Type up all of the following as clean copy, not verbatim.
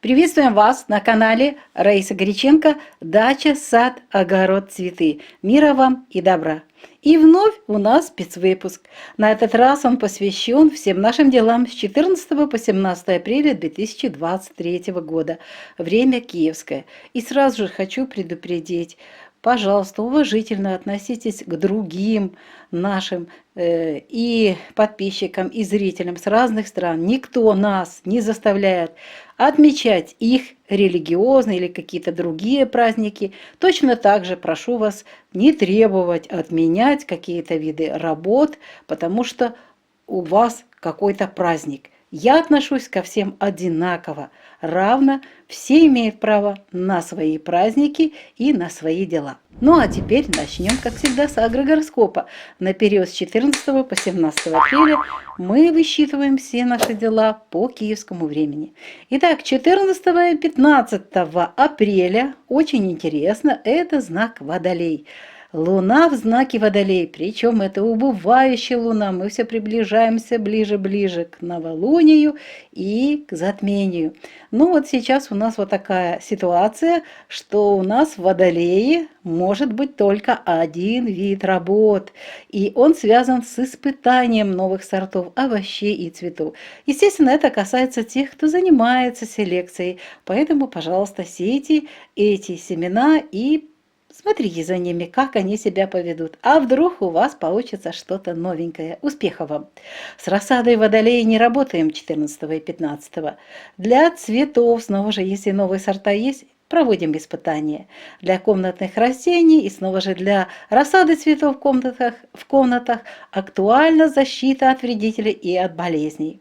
Приветствуем вас на канале Раиса Горяченко «Дача, сад, огород, цветы». Мира вам и добра! И вновь у нас спецвыпуск. На этот раз он посвящен всем нашим делам с 14 по 17 апреля 2023 года. Время киевское. И сразу же хочу предупредить, пожалуйста, уважительно относитесь к другим нашим и подписчикам, и зрителям с разных стран. Никто нас не заставляет отмечать их религиозные или какие-то другие праздники. Точно так же прошу вас не требовать отменять какие-то виды работ, потому что у вас какой-то праздник. Я отношусь ко всем одинаково, равно. Все имеют право на свои праздники и на свои дела. Ну а теперь начнем, как всегда, с агрогороскопа. На период с 14 по 17 апреля мы высчитываем все наши дела по киевскому времени. Итак, 14 и 15 апреля, очень интересно, это знак Водолей. Луна в знаке Водолей, причем это убывающая луна, мы все приближаемся ближе к новолунию и к затмению. Ну вот сейчас у нас вот такая ситуация, что у нас в Водолее может быть только один вид работ, и он связан с испытанием новых сортов овощей и цветов. Естественно, это касается тех, кто занимается селекцией, поэтому, пожалуйста, сейте эти семена и смотрите за ними, как они себя поведут. А вдруг у вас получится что-то новенькое. Успехов вам! С рассадой Водолея не работаем 14 и 15. Для цветов, снова же, если новые сорта есть, проводим испытания. Для комнатных растений и снова же для рассады цветов в комнатах актуальна защита от вредителей и от болезней.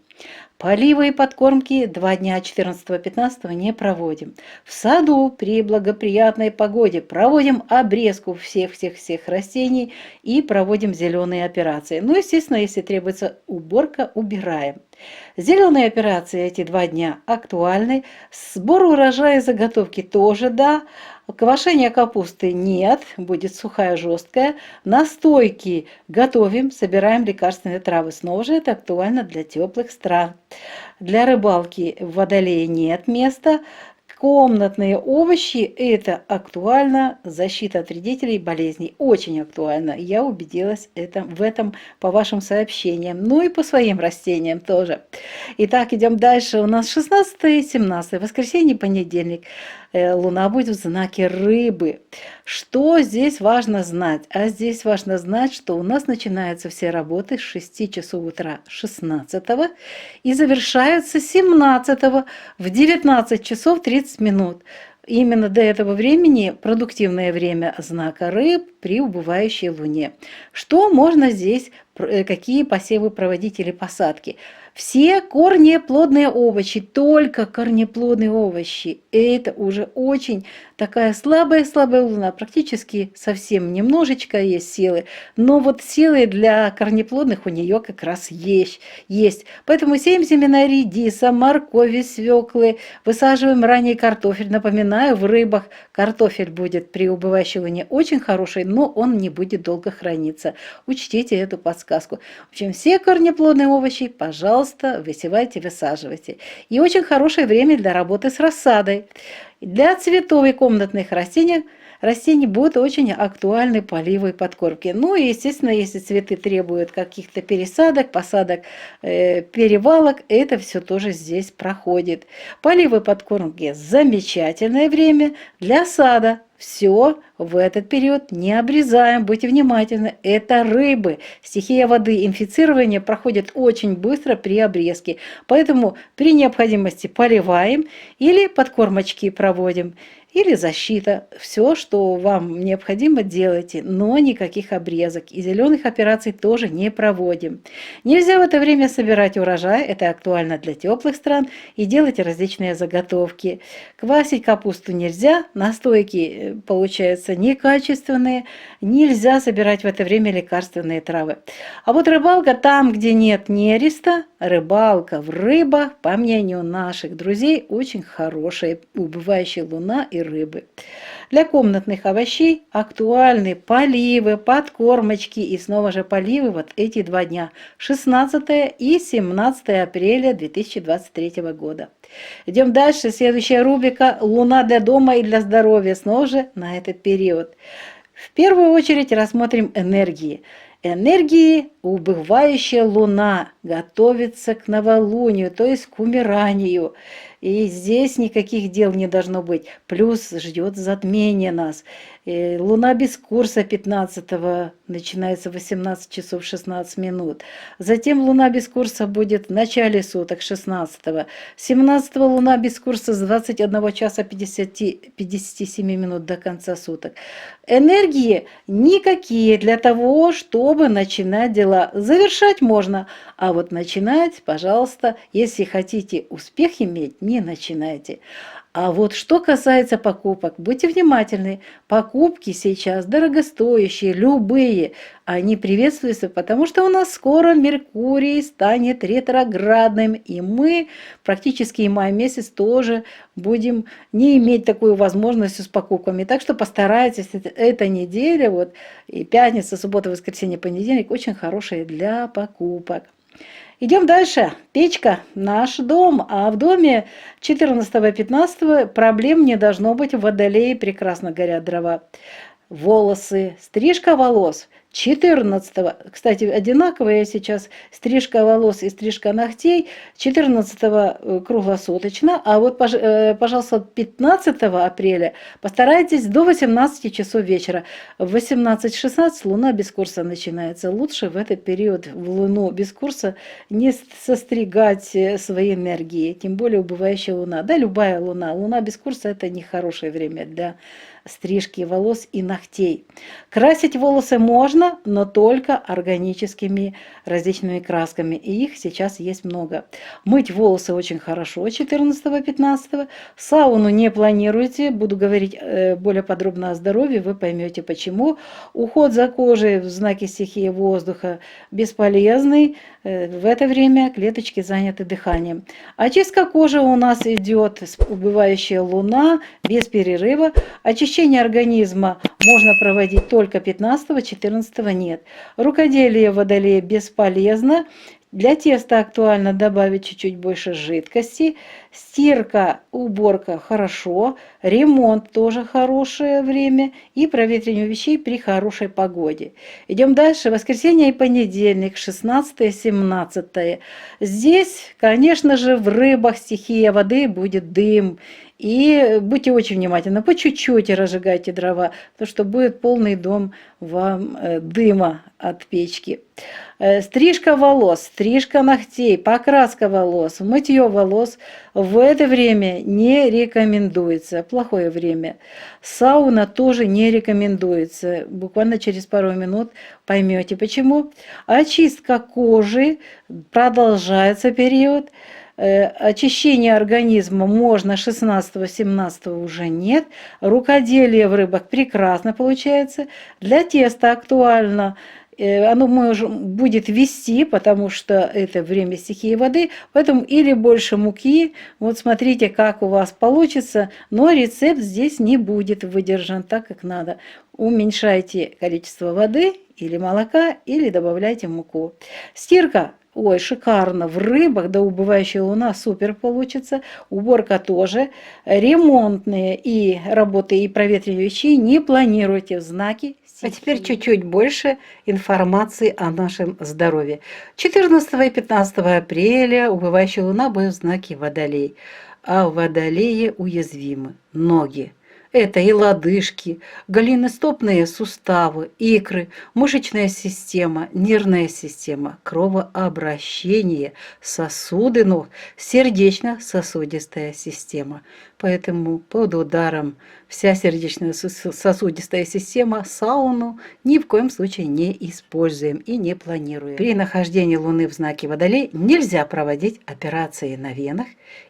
Поливы и подкормки 2 дня 14-15 не проводим. В саду при благоприятной погоде проводим обрезку всех растений и проводим зеленые операции. Ну, естественно, если требуется уборка, убираем. Зеленые операции эти 2 дня актуальны. Сбор урожая и заготовки тоже, да. Квашение капусты нет, будет сухая, жесткая. Настойки готовим, собираем лекарственные травы. Снова же это актуально для теплых стран. Для рыбалки в Водолее нет места. Комнатные овощи – это актуально, защита от вредителей и болезней. Очень актуально. Я убедилась в этом по вашим сообщениям. Ну и по своим растениям тоже. Итак, идем дальше. У нас 16 и 17. Воскресенье, понедельник. Луна будет в знаке Рыбы. Что здесь важно знать? А здесь важно знать, что у нас начинаются все работы с 6 часов утра 16 и завершаются 17 в 19 часов 30 минут. Именно до этого времени продуктивное время знака Рыб при убывающей Луне. Что можно здесь, какие посевы проводить или посадки? Все корнеплодные овощи, только корнеплодные овощи. Это уже очень такая слабая луна, практически совсем немножечко есть силы, но вот силы для корнеплодных у нее как раз есть. Поэтому сеем семена редиса, моркови, свеклы, высаживаем ранний картофель. Напоминаю, в рыбах картофель будет при убывающей луне очень хороший, но он не будет долго храниться. Учтите эту подсказку. В общем, все корнеплодные овощи, пожалуйста, высевайте, высаживайте. И очень хорошее время для работы с рассадой. Для цветов и комнатных растений будут очень актуальны поливы и подкормки. Ну и, естественно, если цветы требуют каких-то пересадок, посадок, перевалок, это все тоже здесь проходит. Поливы и подкормки – замечательное время для сада. Все в этот период не обрезаем, будьте внимательны. Это рыбы. Стихия воды, инфицирование проходит очень быстро при обрезке. Поэтому при необходимости поливаем или подкормочки проводим. Или защита. Все, что вам необходимо, делайте, но никаких обрезок. И зеленых операций тоже не проводим. Нельзя в это время собирать урожай, это актуально для теплых стран, и делать различные заготовки. Квасить капусту нельзя, настойки получаются некачественные, нельзя собирать в это время лекарственные травы. А вот рыбалка там, где нет нереста, рыбалка в рыбах, по мнению наших друзей, очень хорошая, убывающая луна и рыбы. Для комнатных овощей актуальны поливы, подкормочки и снова же поливы вот эти 2 дня, 16 и 17 апреля 2023 года. Идем дальше. Следующая рубрика «Луна для дома и для здоровья». Снова же на этот период. В первую очередь рассмотрим энергии. Энергии убывающая луна готовится к новолунию, то есть к умиранию. И здесь никаких дел не должно быть. Плюс ждет затмение нас. Луна без курса 15-го начинается в 18 часов 16 минут. Затем луна без курса будет в начале суток 16-го. 17-го луна без курса с 21 часа 57 минут до конца суток. Энергии никакие для того, чтобы начинать дела. Завершать можно, а вот начинать, пожалуйста, если хотите успех иметь, не начинайте. А вот что касается покупок, будьте внимательны. Покупки сейчас дорогостоящие, любые, они приветствуются, потому что у нас скоро Меркурий станет ретроградным, и мы практически и май месяц тоже будем не иметь такую возможность с покупками. Так что постарайтесь, эта неделя, вот и пятница, суббота, воскресенье, понедельник, очень хорошая для покупок. Идем дальше. Печка – наш дом, а в доме 14-15 проблем не должно быть. В Водолее прекрасно горят дрова. Волосы, стрижка волос. 14-го, кстати, одинаковые сейчас стрижка волос и стрижка ногтей, 14-го круглосуточно, а вот, пожалуйста, 15 апреля постарайтесь до 18 часов вечера. В 18:16 луна без курса начинается. Лучше в этот период в луну без курса не состригать свои энергии, тем более убывающая луна. Да, любая луна. Луна без курса – это нехорошее время для стрижки волос и ногтей. Красить волосы можно, но только органическими различными красками. И их сейчас есть много. Мыть волосы очень хорошо 14-15. Сауну не планируйте. Буду говорить более подробно о здоровье, вы поймете почему. Уход за кожей в знаке стихии воздуха бесполезный. В это время клеточки заняты дыханием. Очистка кожи у нас идет, убывающая луна, без перерыва. Очищение организма можно проводить только 15-го, 14-го нет. Рукоделие Водолея бесполезно. Для теста актуально добавить чуть-чуть больше жидкости. Стирка, уборка хорошо. Ремонт тоже хорошее время. И проветривание вещей при хорошей погоде. Идем дальше. Воскресенье и понедельник, 16-17. Здесь, конечно же, в рыбах стихия воды будет дым. И будьте очень внимательны, по чуть-чуть разжигайте дрова, потому что будет полный дом вам дыма от печки. Стрижка волос, стрижка ногтей, покраска волос, мытье волос в это время не рекомендуется. Плохое время. Сауна тоже не рекомендуется. Буквально через пару минут поймете почему. Очистка кожи, продолжается период. Очищение организма можно 16-17 уже нет. Рукоделие в рыбах прекрасно получается. Для теста актуально. Оно будет вести, потому что это время стихии воды, поэтому или больше муки, вот смотрите, как у вас получится, но рецепт здесь не будет выдержан так, как надо. Уменьшайте количество воды или молока, или добавляйте муку. Стирка. Ой, шикарно. В рыбах, да, убывающая луна, супер получится. Уборка тоже. Ремонтные и работы и проветривание вещей не планируйте в знаке. А теперь чуть-чуть больше информации о нашем здоровье. 14 и 15 апреля убывающая луна будет в знаке Водолей. А в Водолее уязвимы ноги. Это и лодыжки, голеностопные суставы, икры, мышечная система, нервная система, кровообращение, сосуды ног, сердечно-сосудистая система. Поэтому под ударом вся сердечно-сосудистая система, сауну ни в коем случае не используем и не планируем. При нахождении Луны в знаке Водолей нельзя проводить операции на венах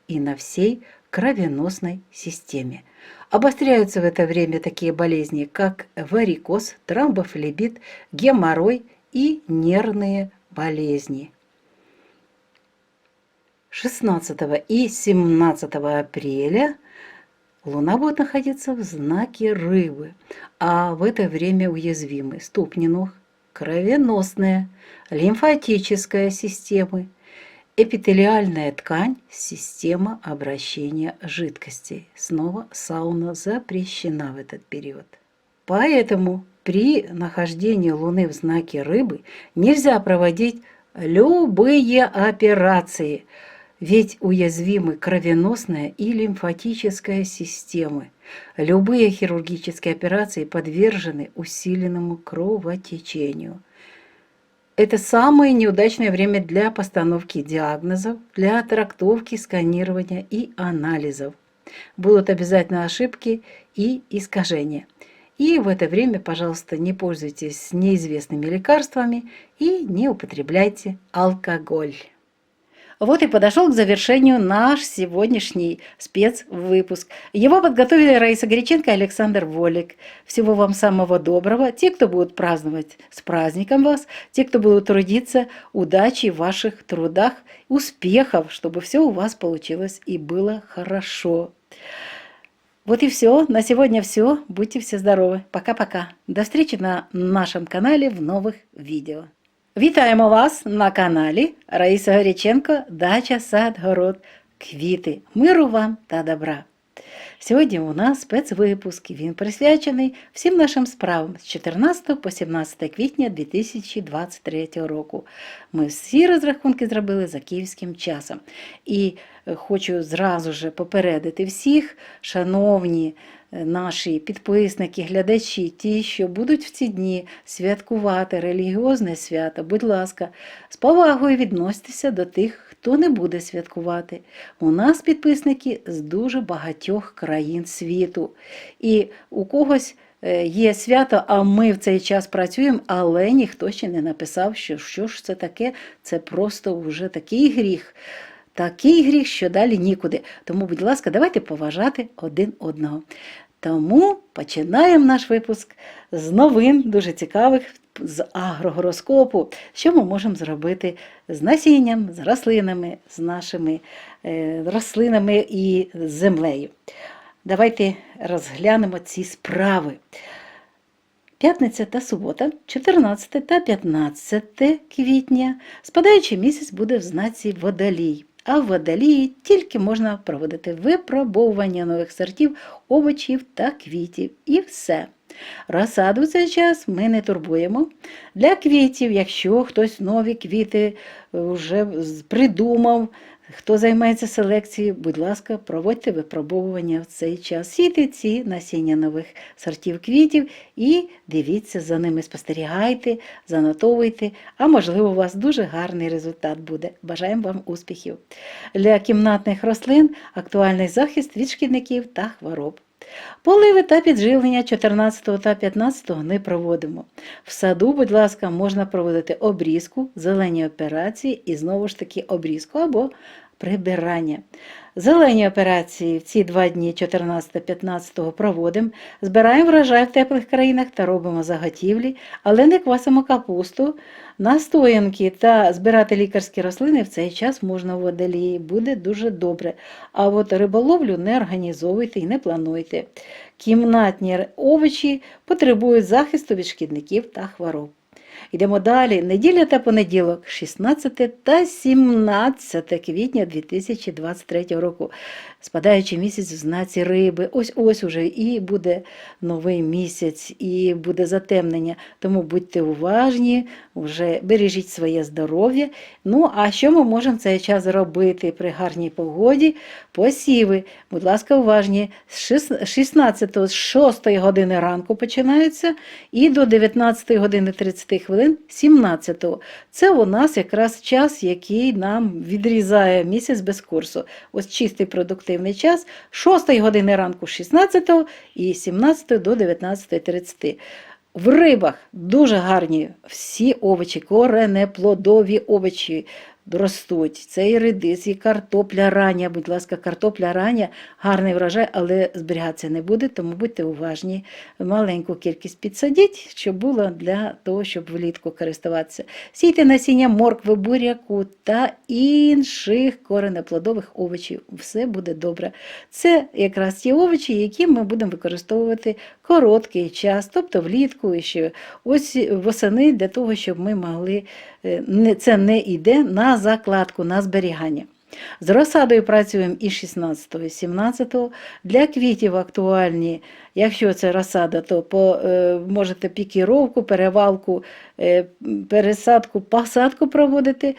и на всей кровеносной системе. Обостряются в это время такие болезни, как варикоз, тромбофлебит, геморрой и нервные болезни. 16 и 17 апреля Луна будет находиться в знаке Рыбы, а в это время уязвимы ступни ног, кровеносная, лимфатическая системы, Эпителиальная ткань – система обращения жидкостей. Снова сауна запрещена в этот период. Поэтому при нахождении Луны в знаке Рыбы нельзя проводить любые операции, ведь уязвимы кровеносная и лимфатическая системы. Любые хирургические операции подвержены усиленному кровотечению. Это самое неудачное время для постановки диагнозов, для трактовки, сканирования и анализов. Будут обязательно ошибки и искажения. И в это время, пожалуйста, не пользуйтесь неизвестными лекарствами и не употребляйте алкоголь. Вот и подошел к завершению наш сегодняшний спецвыпуск. Его подготовили Раиса Греченко и Александр Волик. Всего вам самого доброго. Те, кто будут праздновать, с праздником вас. Те, кто будут трудиться, удачи в ваших трудах, успехов, чтобы все у вас получилось и было хорошо. Вот и все. На сегодня все. Будьте все здоровы. Пока-пока. До встречи на нашем канале в новых відео. Вітаємо вас на каналі Раїса Греченко «Дача, сад, город, квіти». Миру вам та добра! Сьогодні у нас спецвипуск, він присвячений всім нашим справам з 14 по 17 квітня 2023 року. Ми всі розрахунки зробили за київським часом. І хочу зразу ж попередити всіх, шановні наші підписники, глядачі, ті, що будуть в ці дні святкувати релігіозне свято, будь ласка, з повагою відносьтеся до тих, хто не буде святкувати. У нас підписники з дуже багатьох країн світу. І у когось є свято, а ми в цей час працюємо, але ніхто ще не написав, що ж це таке. Це просто вже такий гріх. Такий гріх, що далі нікуди. Тому, будь ласка, давайте поважати один одного. Тому починаємо наш випуск з новин, дуже цікавих, з агрогороскопу, що ми можемо зробити з насінням, з рослинами, з нашими рослинами і з землею. Давайте розглянемо ці справи. П'ятниця та субота, 14 та 15 квітня, спадаючий місяць буде в знаці Водолій. А в Водолії тільки можна проводити випробовування нових сортів, овочів та квітів. І все. Розсаду в цей час ми не турбуємо. Для квітів, якщо хтось нові квіти вже придумав, хто займається селекцією, будь ласка, проводьте випробовування в цей час. Сійте ці насіння нових сортів квітів і дивіться за ними, спостерігайте, занотовуйте, а можливо у вас дуже гарний результат буде. Бажаємо вам успіхів. Для кімнатних рослин актуальний захист від шкідників та хвороб. Поливи та підживлення 14 та 15 не проводимо. В саду, будь ласка, можна проводити обрізку, зелені операції і знову ж таки обрізку або прибирання. Зелені операції в ці 2 дні 14-15 проводимо, збираємо врожай в теплих країнах та робимо заготівлі, але не квасимо капусту, настоянки та збирати лікарські рослини в цей час можна в Водолії, буде дуже добре. А от риболовлю не організовуйте і не плануйте. Кімнатні овочі потребують захисту від шкідників та хвороб. Йдемо далі. Неділя та понеділок, 16 та 17 квітня 2023 року. Спадаючий місяць в знаці Риби. Ось уже і буде новий місяць, і буде затемнення. Тому будьте уважні, вже бережіть своє здоров'я. Ну, а що ми можемо в цей час робити при гарній погоді? Посіви. Будь ласка, уважні. З 6 години ранку починаються і до 19 години 30 хвилин 17-го. Це у нас якраз час, який нам відрізає місяць без курсу. Ось чистий продуктивний час. 6 години ранку 16-го і 17 до 19:30. В рибах дуже гарні всі овочі, коренеплодові овочі ростуть. Це і редис, і картопля рання. Будь ласка, картопля рання, гарний врожай, але зберігатися не буде, тому будьте уважні. Маленьку кількість підсадіть, щоб було для того, щоб влітку користуватися. Сійте насіння моркви, буряку та інших коренеплодових овочів. Все буде добре. Це якраз ті овочі, які ми будемо використовувати короткий час, тобто влітку і ще ось восени, для того, щоб ми могли, це не йде на на закладку, на зберігання. З розсадою працюємо і 16, і 17. Для квітів актуальні, якщо це розсада, то можете пікіровку, перевалку, пересадку, посадку проводити.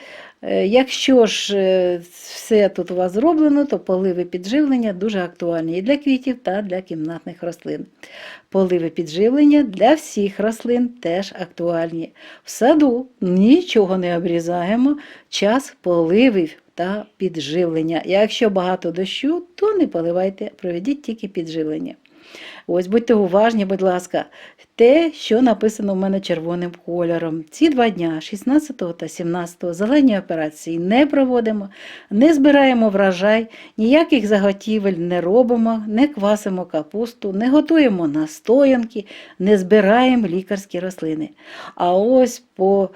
Якщо ж все тут у вас зроблено, то поливи підживлення дуже актуальні і для квітів, та для кімнатних рослин. Поливи підживлення для всіх рослин теж актуальні. В саду нічого не обрізаємо, час поливів та підживлення. Якщо багато дощу, то не поливайте, проведіть тільки підживлення. Ось, будьте уважні, будь ласка, те, що написано в мене червоним кольором. Ці 2 дня, 16 та 17, зелені операції не проводимо, не збираємо врожай, ніяких заготівель не робимо, не квасимо капусту, не готуємо настоянки, не збираємо лікарські рослини. А ось по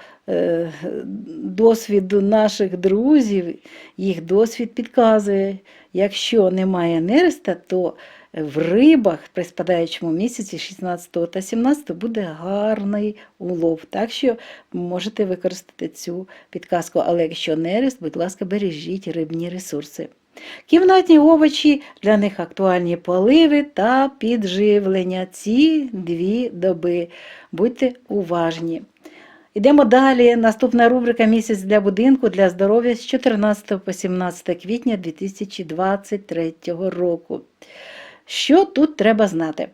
досвіду наших друзів, їх досвід підказує, якщо немає нереста, то в рибах при спадаючому місяці 16 та 17 буде гарний улов. Так що можете використати цю підказку. Але якщо нерест, будь ласка, бережіть рибні ресурси. Кімнатні овочі, для них актуальні поливи та підживлення ці 2 доби. Будьте уважні. Йдемо далі. Наступна рубрика «Місяць для будинку, для здоров'я» з 14 по 17 квітня 2023 року. Що тут треба знати?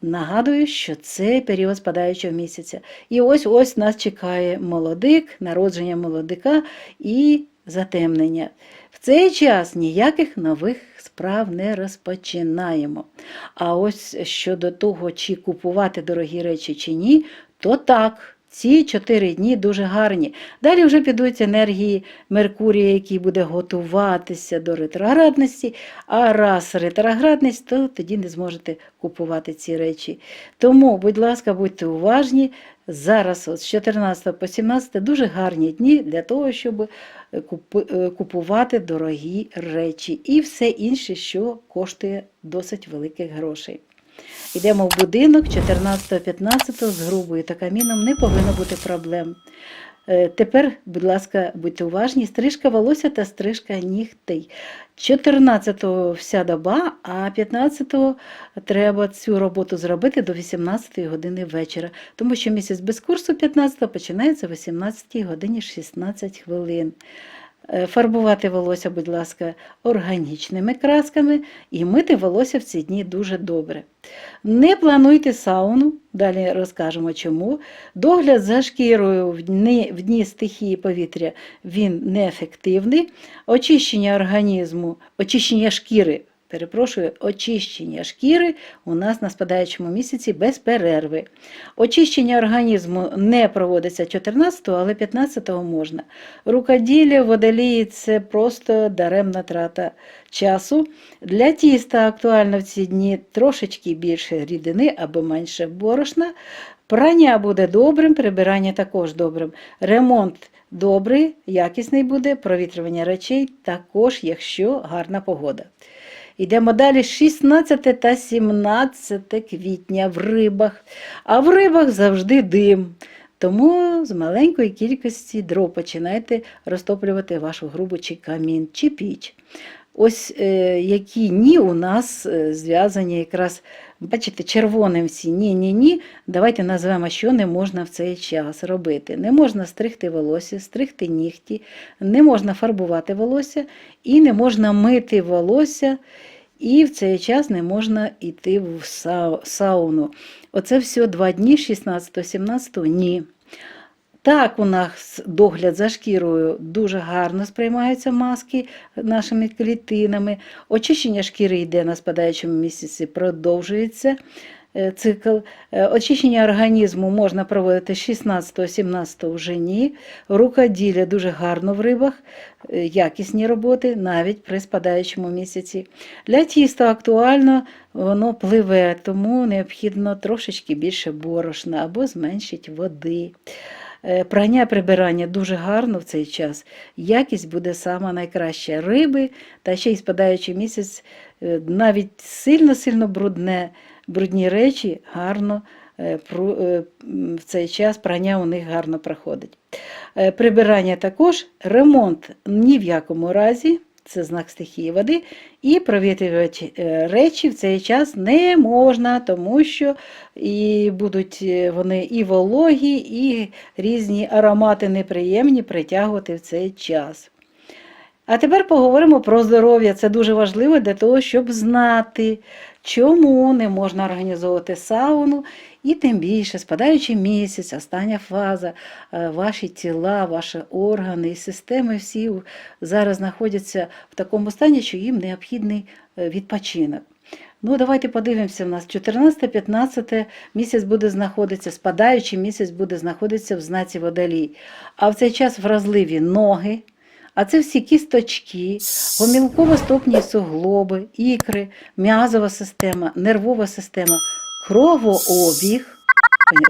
Нагадую, що це період спадаючого місяця. І ось нас чекає молодик, народження молодика і затемнення. В цей час ніяких нових справ не розпочинаємо. А ось щодо того, чи купувати дорогі речі чи ні, то так. Ці 4 дні дуже гарні. Далі вже підуть енергії Меркурія, який буде готуватися до ретроградності, а раз ретроградність, то тоді не зможете купувати ці речі. Тому, будь ласка, будьте уважні. Зараз з 14 по 17 дуже гарні дні для того, щоб купувати дорогі речі і все інше, що коштує досить великих грошей. Йдемо в будинок 14-15 з грубою та каміном, не повинно бути проблем. Тепер, будь ласка, будьте уважні, стрижка волосся та стрижка нігтей. 14-го вся доба, а 15-го треба цю роботу зробити до 18-ї години вечора, тому що місяць без курсу 15-го починається о 18-й годині 16 хвилин. Фарбувати волосся, будь ласка, органічними красками і мити волосся в ці дні дуже добре. Не плануйте сауну, далі розкажемо чому. Догляд за шкірою в дні стихії повітря він неефективний. Очищення шкіри у нас на спадаючому місяці без перерви. Очищення організму не проводиться 14-го, але 15-го можна. Рукоділля, водолії – це просто даремна трата часу. Для тіста актуально в ці дні трошечки більше рідини або менше борошна. Прання буде добрим, прибирання також добрим. Ремонт добрий, якісний буде, провітрювання речей також, якщо гарна погода. Йдемо далі, 16 та 17 квітня в рибах. А в рибах завжди дим. Тому з маленької кількості дров починайте розтоплювати вашу грубу чи камін, чи піч. Ось які ні у нас зв'язані якраз, бачите, червоним всі ні. Давайте назвемо, що не можна в цей час робити. Не можна стригти волосся, стригти нігті, не можна фарбувати волосся і не можна мити волосся. І в цей час не можна йти в сауну. Оце все 2 дні, 16-17, ні. Так, у нас догляд за шкірою дуже гарно сприймаються маски нашими клітинами. Очищення шкіри йде на спадаючому місяці, продовжується цикл. Очищення організму можна проводити 16-17 вже ні. Рукоділля дуже гарно в рибах, якісні роботи навіть при спадаючому місяці. Для тіста актуально, воно пливе, тому необхідно трошечки більше борошна або зменшити води. Прання, прибирання дуже гарно в цей час. Якість буде сама найкраща. Риби, та ще й спадаючий місяць, навіть сильно-сильно брудні речі гарно в цей час прання у них гарно проходить. Прибирання також, ремонт ні в якому разі, це знак стихії води, і провітрювати речі в цей час не можна, тому що і будуть вони і вологі, і різні аромати неприємні притягувати в цей час. А тепер поговоримо про здоров'я. Це дуже важливо для того, щоб знати, чому не можна організовувати сауну, і тим більше спадаючий місяць, остання фаза, ваші тіла, ваші органи і системи всі зараз знаходяться в такому стані, що їм необхідний відпочинок. Ну, давайте подивимося, у нас 14-15 місяць буде знаходитися, спадаючий місяць буде знаходитися в знаці Водолій. А в цей час вразливі ноги, а це всі кісточки, гомілково-стопні суглоби, ікри, м'язова система, нервова система, кровообіг.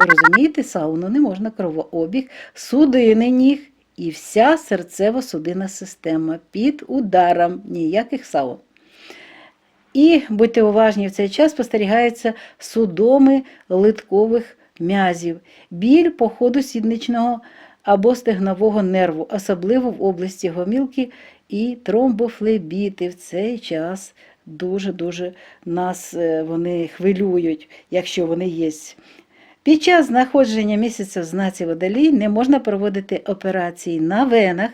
Розумієте, сауну не можна, кровообіг, судини ніг і вся серцево-судинна система під ударом, ніяких саун. І, будьте уважні, в цей час спостерігаються судоми литкових м'язів, біль по ходу сідничного або стегнового нерву, особливо в області гомілки, і тромбофлебіти в цей час дуже-дуже нас вони хвилюють, якщо вони є. Під час знаходження місяця в знаці Водолій не можна проводити операції на венах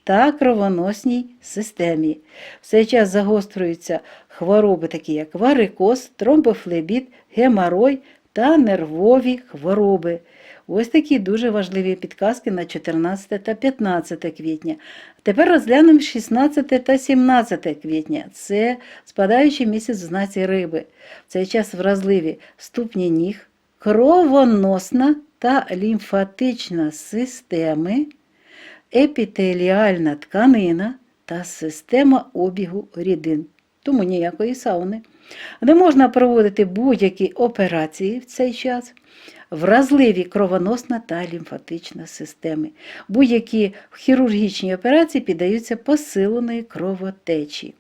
та кровоносній системі. В цей час загострюються хвороби, такі як варикоз, тромбофлебіт, геморой та нервові хвороби. Ось такі дуже важливі підказки на 14 та 15 квітня. Тепер розглянемо 16 та 17 квітня. Це спадаючий місяць в знаці Риби. В цей час вразливі ступні ніг, кровоносна та лімфатична системи, епітеліальна тканина та система обігу рідин. Тому ніякої сауни. Не можна проводити будь-які операції в цей час. Вразливі кровоносна та лімфатична системи. Будь-які хірургічні операції піддаються посиленої кровотечі.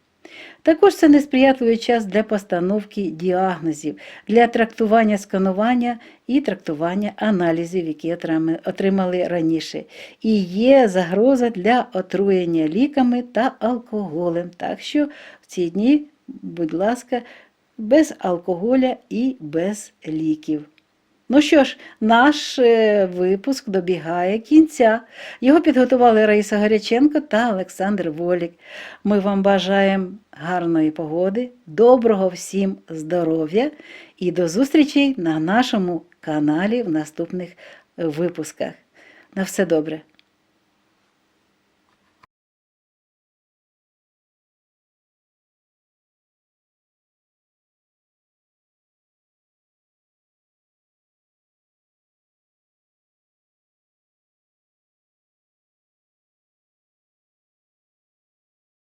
Також це несприятливий час для постановки діагнозів, для трактування сканування і трактування аналізів, які отримали раніше. І є загроза для отруєння ліками та алкоголем. Так що в ці дні, будь ласка, без алкоголя і без ліків. Ну що ж, наш випуск добігає кінця. Його підготували Раїса Горяченко та Олександр Волік. Ми вам бажаємо гарної погоди, доброго всім здоров'я і до зустрічі на нашому каналі в наступних випусках. На все добре!